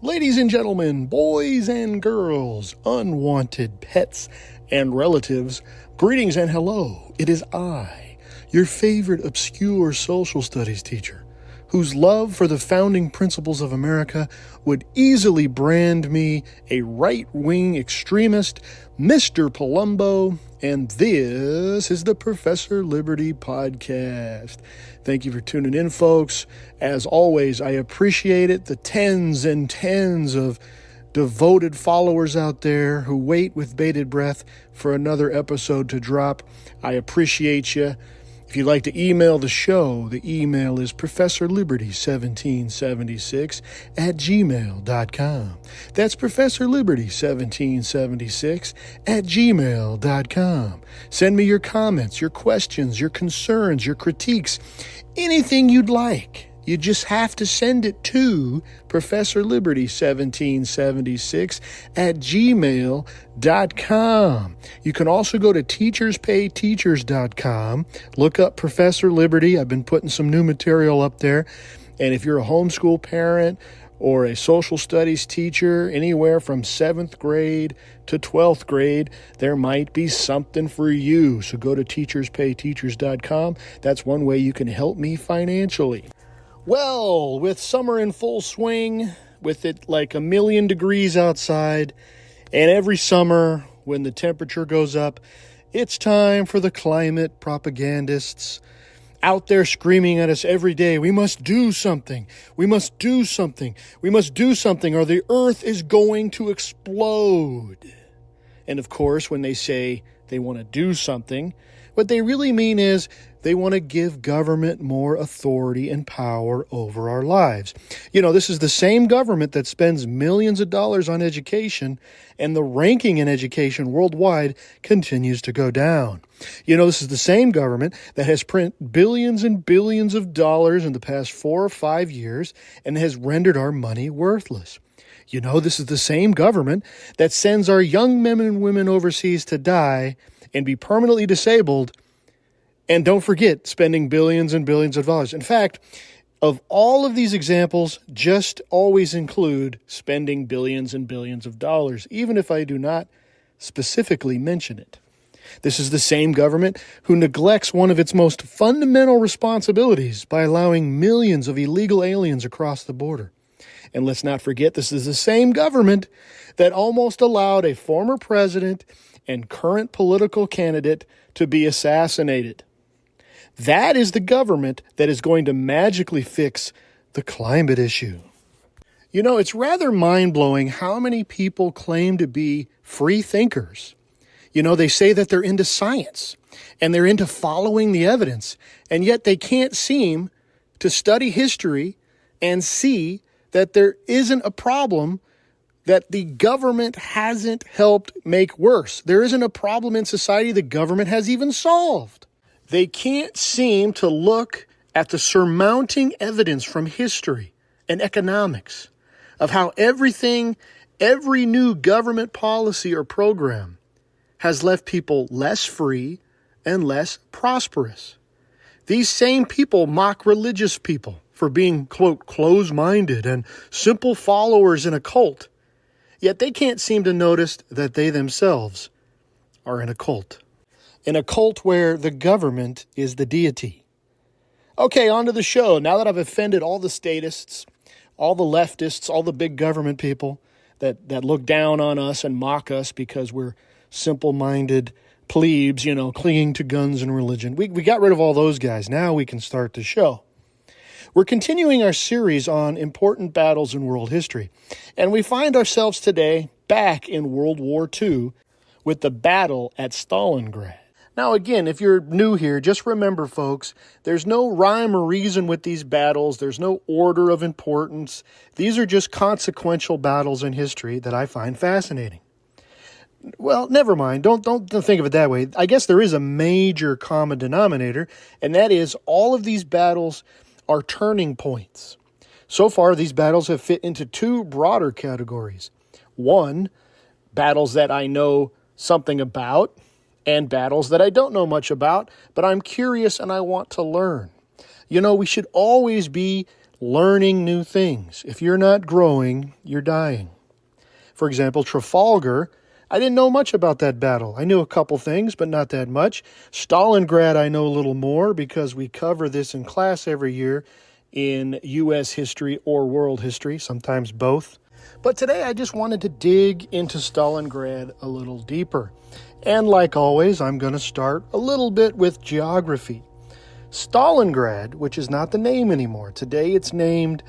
Ladies and gentlemen, boys and girls, unwanted pets and relatives, greetings and hello. It is I, your favorite obscure social studies teacher, whose love for the founding principles of America would easily brand me a right-wing extremist, Mr. Palumbo, and this is the Professor Liberty Podcast. Thank you for tuning in, folks. As always, I appreciate it. The tens and tens of devoted followers out there who wait with bated breath for another episode to drop. I appreciate you. If you'd like to email the show, the email is professorliberty1776@gmail.com. That's professorliberty1776@gmail.com. Send me your comments, your questions, your concerns, your critiques, anything you'd like. You just have to send it to professorliberty1776@gmail.com. You can also go to teacherspayteachers.com. Look up Professor Liberty. I've been putting some new material up there. And if you're a homeschool parent or a social studies teacher, anywhere from 7th grade to 12th grade, there might be something for you. So go to teacherspayteachers.com. That's one way you can help me financially. Well, with summer in full swing, with it like 1,000,000 degrees outside, and every summer when the temperature goes up, it's time for the climate propagandists out there screaming at us every day, we must do something, we must do something, we must do something, or the earth is going to explode. And of course, when they say they want to do something, what they really mean is they want to give government more authority and power over our lives. You know, this is the same government that spends millions of dollars on education, and the ranking in education worldwide continues to go down. You know, this is the same government that has printed billions and billions of dollars in the past 4 or 5 years and has rendered our money worthless. You know, this is the same government that sends our young men and women overseas to die and be permanently disabled. And don't forget spending billions and billions of dollars. In fact, of all of these examples, just always include spending billions and billions of dollars, even if I do not specifically mention it. This is the same government who neglects one of its most fundamental responsibilities by allowing millions of illegal aliens across the border. And let's not forget, this is the same government that almost allowed a former president and current political candidate to be assassinated. That is the government that is going to magically fix the climate issue. You know, it's rather mind-blowing how many people claim to be free thinkers. You know, they say that they're into science and they're into following the evidence, and yet they can't seem to study history and see that there isn't a problem that the government hasn't helped make worse. There isn't a problem in society the government has even solved. They can't seem to look at the surmounting evidence from history and economics of how every new government policy or program has left people less free and less prosperous. These same people mock religious people for being, quote, close-minded and simple followers in a cult. Yet they can't seem to notice that they themselves are in a cult. In a cult where the government is the deity. Okay, on to the show. Now that I've offended all the statists, all the leftists, all the big government people that look down on us and mock us because we're simple-minded plebes, you know, clinging to guns and religion. We got rid of all those guys. Now we can start the show. We're continuing our series on important battles in world history, and we find ourselves today back in World War II with the Battle at Stalingrad. Now, again, if you're new here, just remember, folks, there's no rhyme or reason with these battles. There's no order of importance. These are just consequential battles in history that I find fascinating. Well, never mind. Don't think of it that way. I guess there is a major common denominator, and that is all of these battles are turning points. So far, these battles have fit into two broader categories. One, battles that I know something about, and battles that I don't know much about, but I'm curious and I want to learn. You know, we should always be learning new things. If you're not growing, you're dying. For example, Trafalgar, I didn't know much about that battle. I knew a couple things, but not that much. Stalingrad, I know a little more because we cover this in class every year in U.S. history or world history, sometimes both. But today I just wanted to dig into Stalingrad a little deeper. And like always, I'm going to start a little bit with geography. Stalingrad, which is not the name anymore. Today it's named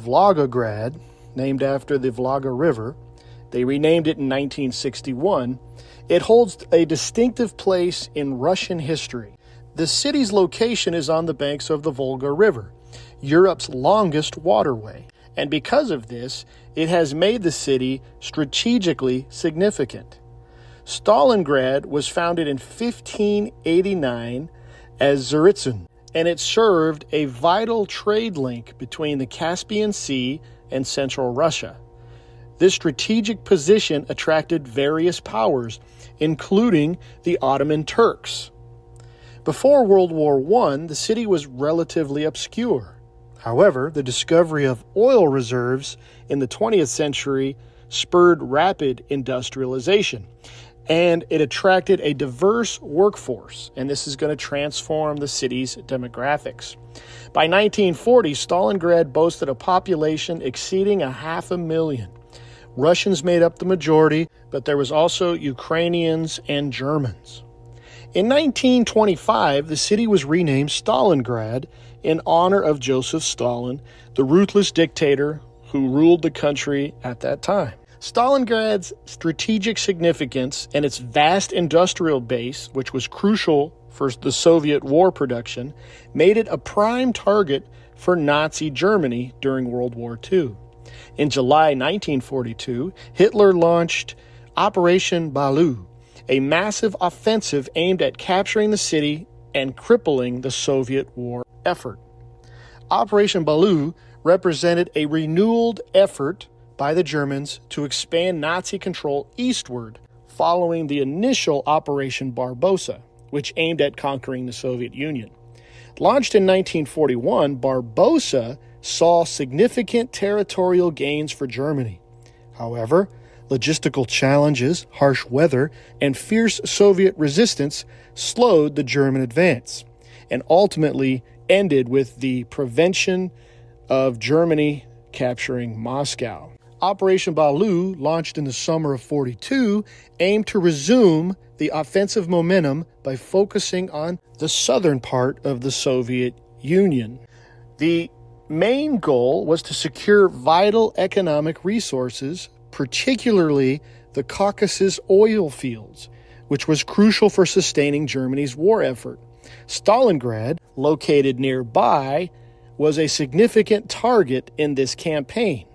Volgograd, named after the Volga River. They renamed it in 1961. It holds a distinctive place in Russian history. The city's location is on the banks of the Volga River, Europe's longest waterway. And because of this, it has made the city strategically significant. Stalingrad was founded in 1589 as Tsaritsyn, and it served a vital trade link between the Caspian Sea and Central Russia. This strategic position attracted various powers, including the Ottoman Turks. Before World War I, the city was relatively obscure. However, the discovery of oil reserves in the 20th century spurred rapid industrialization, and it attracted a diverse workforce, and this is going to transform the city's demographics. By 1940, Stalingrad boasted a population exceeding 500,000. Russians made up the majority, but there was also Ukrainians and Germans. In 1925, the city was renamed Stalingrad in honor of Joseph Stalin, the ruthless dictator who ruled the country at that time. Stalingrad's strategic significance and its vast industrial base, which was crucial for the Soviet war production, made it a prime target for Nazi Germany during World War II. In July 1942, Hitler launched Operation Blau, a massive offensive aimed at capturing the city and crippling the Soviet war effort. Operation Blau represented a renewed effort by the Germans to expand Nazi control eastward following the initial Operation Barbarossa, which aimed at conquering the Soviet Union. Launched in 1941, Barbarossa saw significant territorial gains for Germany. However, logistical challenges, harsh weather, and fierce Soviet resistance slowed the German advance and ultimately ended with the prevention of Germany capturing Moscow. Operation Blau, launched in the summer of 1942, aimed to resume the offensive momentum by focusing on the southern part of the Soviet Union. The main goal was to secure vital economic resources, particularly the Caucasus oil fields, which was crucial for sustaining Germany's war effort. Stalingrad, located nearby, was a significant target in this campaign.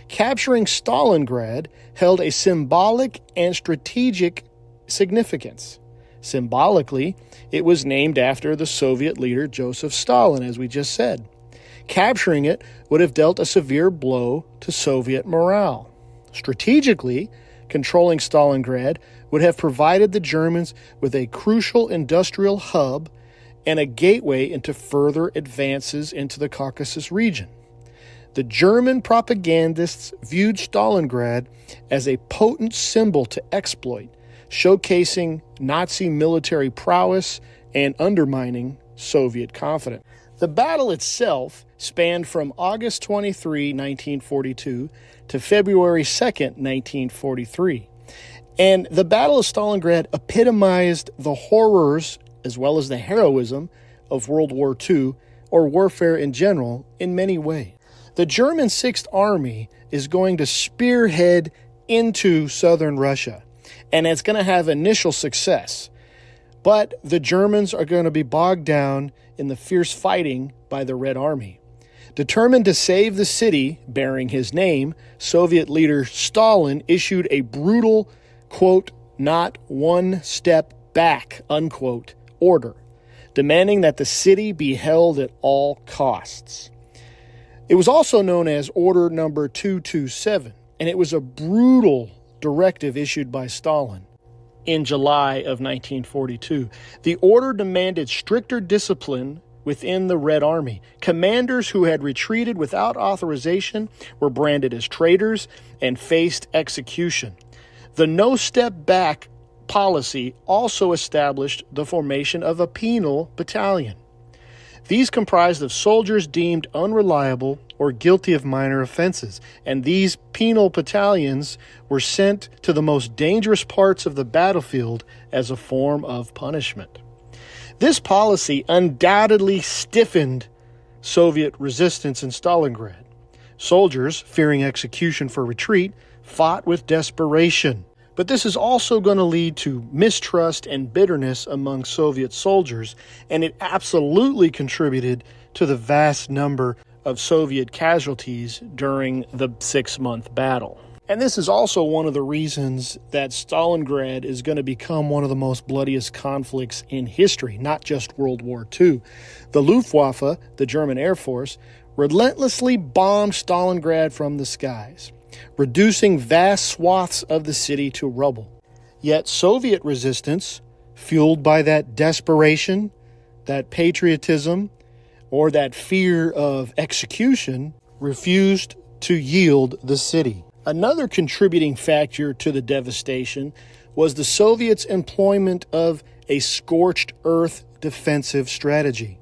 Capturing Stalingrad held a symbolic and strategic significance. Symbolically, it was named after the Soviet leader Joseph Stalin, as we just said. Capturing it would have dealt a severe blow to Soviet morale. Strategically, controlling Stalingrad would have provided the Germans with a crucial industrial hub and a gateway into further advances into the Caucasus region. The German propagandists viewed Stalingrad as a potent symbol to exploit, showcasing Nazi military prowess and undermining Soviet confidence. The battle itself spanned from August 23, 1942 to February 2, 1943. And the Battle of Stalingrad epitomized the horrors as well as the heroism of World War II, or warfare in general, in many ways. The German Sixth Army is going to spearhead into southern Russia, and it's going to have initial success. But the Germans are going to be bogged down in the fierce fighting by the Red Army. Determined to save the city bearing his name, Soviet leader Stalin issued a brutal, quote, "not one step back," unquote, order, demanding that the city be held at all costs. It was also known as Order Number 227, and it was a brutal directive issued by Stalin in July of 1942. The order demanded stricter discipline within the Red Army. Commanders who had retreated without authorization were branded as traitors and faced execution. The no-step-back policy also established the formation of a penal battalion. These comprised of soldiers deemed unreliable or guilty of minor offenses, and these penal battalions were sent to the most dangerous parts of the battlefield as a form of punishment. This policy undoubtedly stiffened Soviet resistance in Stalingrad. Soldiers, fearing execution for retreat, fought with desperation. But this is also going to lead to mistrust and bitterness among Soviet soldiers, and it absolutely contributed to the vast number of Soviet casualties during the 6-month battle. And this is also one of the reasons that Stalingrad is going to become one of the most bloodiest conflicts in history, not just World War II. The Luftwaffe, the German Air Force, relentlessly bombed Stalingrad from the skies, reducing vast swaths of the city to rubble. Yet Soviet resistance, fueled by that desperation, that patriotism, or that fear of execution, refused to yield the city. Another contributing factor to the devastation was the Soviets' employment of a scorched earth defensive strategy.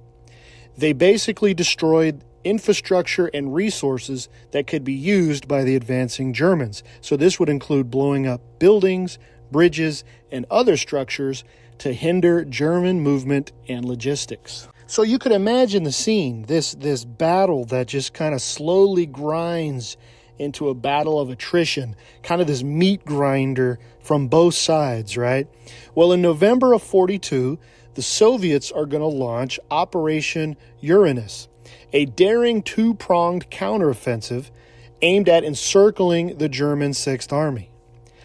They basically destroyed infrastructure and resources that could be used by the advancing Germans. So this would include blowing up buildings, bridges, and other structures to hinder German movement and logistics. So you could imagine the scene, this battle that just kind of slowly grinds into a battle of attrition, kind of this meat grinder from both sides, right? Well, in November of 42, the Soviets are going to launch Operation Uranus, a daring two-pronged counteroffensive aimed at encircling the German Sixth Army.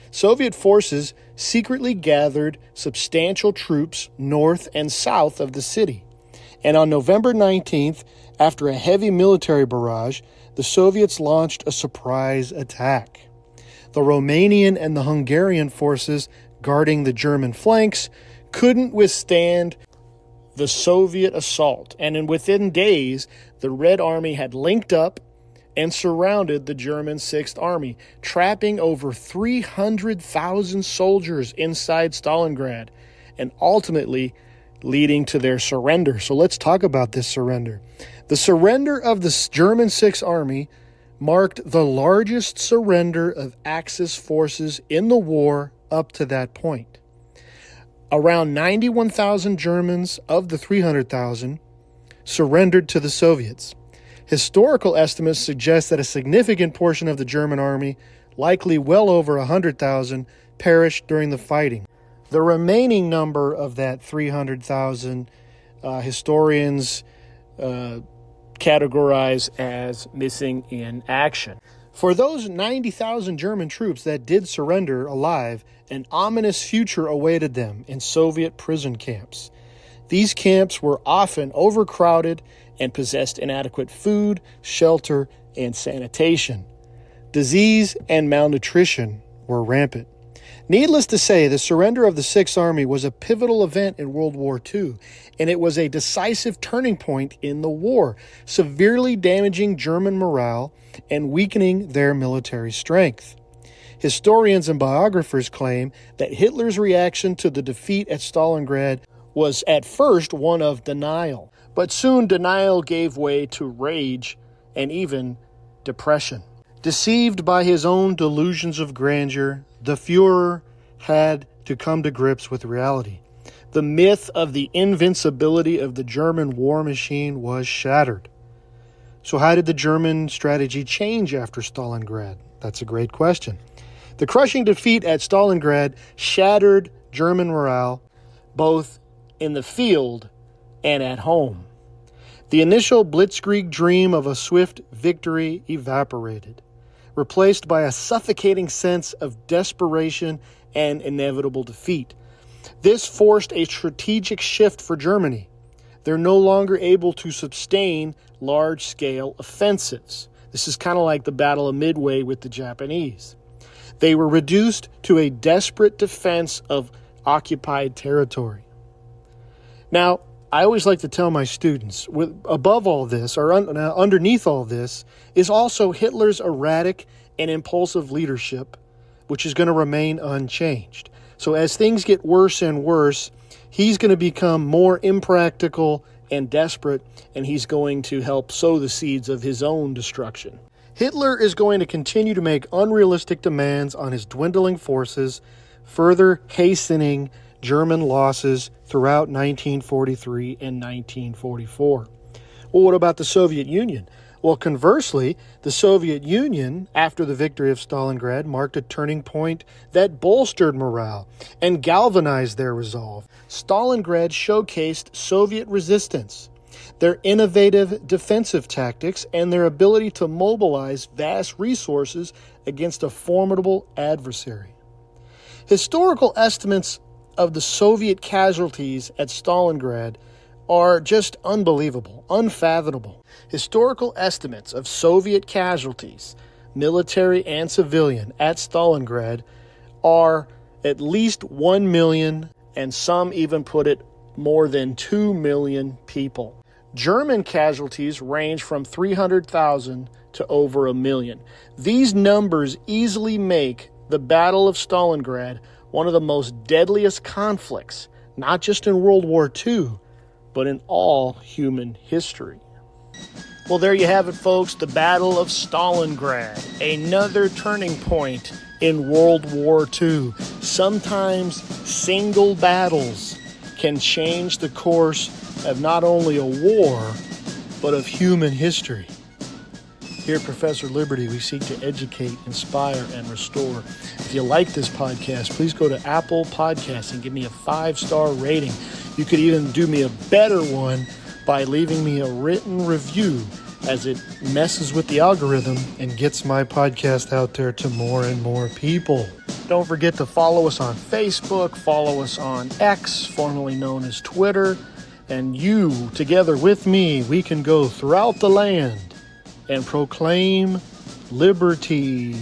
Soviet forces secretly gathered substantial troops north and south of the city. And on November 19th, after a heavy military barrage, the Soviets launched a surprise attack. The Romanian and the Hungarian forces guarding the German flanks couldn't withstand the Soviet assault, and within days, the Red Army had linked up and surrounded the German Sixth Army, trapping over 300,000 soldiers inside Stalingrad, and ultimately leading to their surrender. So let's talk about this surrender. The surrender of the German Sixth Army marked the largest surrender of Axis forces in the war up to that point. Around 91,000 Germans of the 300,000 surrendered to the Soviets. Historical estimates suggest that a significant portion of the German army, likely well over 100,000, perished during the fighting. The remaining number of that 300,000 historians categorize as missing in action. For those 90,000 German troops that did surrender alive, an ominous future awaited them in Soviet prison camps. These camps were often overcrowded and possessed inadequate food, shelter, and sanitation. Disease and malnutrition were rampant. Needless to say, the surrender of the Sixth Army was a pivotal event in World War II, and it was a decisive turning point in the war, severely damaging German morale and weakening their military strength. Historians and biographers claim that Hitler's reaction to the defeat at Stalingrad was at first one of denial, but soon denial gave way to rage and even depression. Deceived by his own delusions of grandeur, the Führer had to come to grips with reality. The myth of the invincibility of the German war machine was shattered. So how did the German strategy change after Stalingrad? That's a great question. The crushing defeat at Stalingrad shattered German morale, both in the field and at home. The initial blitzkrieg dream of a swift victory evaporated, replaced by a suffocating sense of desperation and inevitable defeat. This forced a strategic shift for Germany. They're no longer able to sustain large-scale offensives. This is kind of like the Battle of Midway with the Japanese. They were reduced to a desperate defense of occupied territory. Now, I always like to tell my students, above all this, or underneath all this, is also Hitler's erratic and impulsive leadership, which is going to remain unchanged. So as things get worse and worse, he's going to become more impractical and desperate, and he's going to help sow the seeds of his own destruction. Hitler is going to continue to make unrealistic demands on his dwindling forces, further hastening German losses throughout 1943 and 1944. Well, what about the Soviet Union? Well, conversely, the Soviet Union, after the victory of Stalingrad, marked a turning point that bolstered morale and galvanized their resolve. Stalingrad showcased Soviet resistance, their innovative defensive tactics, and their ability to mobilize vast resources against a formidable adversary. Historical estimates of the Soviet casualties at Stalingrad are just unbelievable, unfathomable. Historical estimates of Soviet casualties, military and civilian, at Stalingrad are at least 1 million, and some even put it more than 2 million people. German casualties range from 300,000 to over 1 million. These numbers easily make the Battle of Stalingrad one of the most deadliest conflicts, not just in World War II, but in all human history. Well, there you have it, folks, the Battle of Stalingrad, another turning point in World War II. Sometimes single battles can change the course of not only a war, but of human history. Here at Professor Liberty, we seek to educate, inspire, and restore. If you like this podcast, please go to Apple Podcasts and give me a 5-star rating. You could even do me a better one by leaving me a written review, as it messes with the algorithm and gets my podcast out there to more and more people. Don't forget to follow us on Facebook, follow us on X, formerly known as Twitter, and you, together with me, we can go throughout the land and proclaim liberty.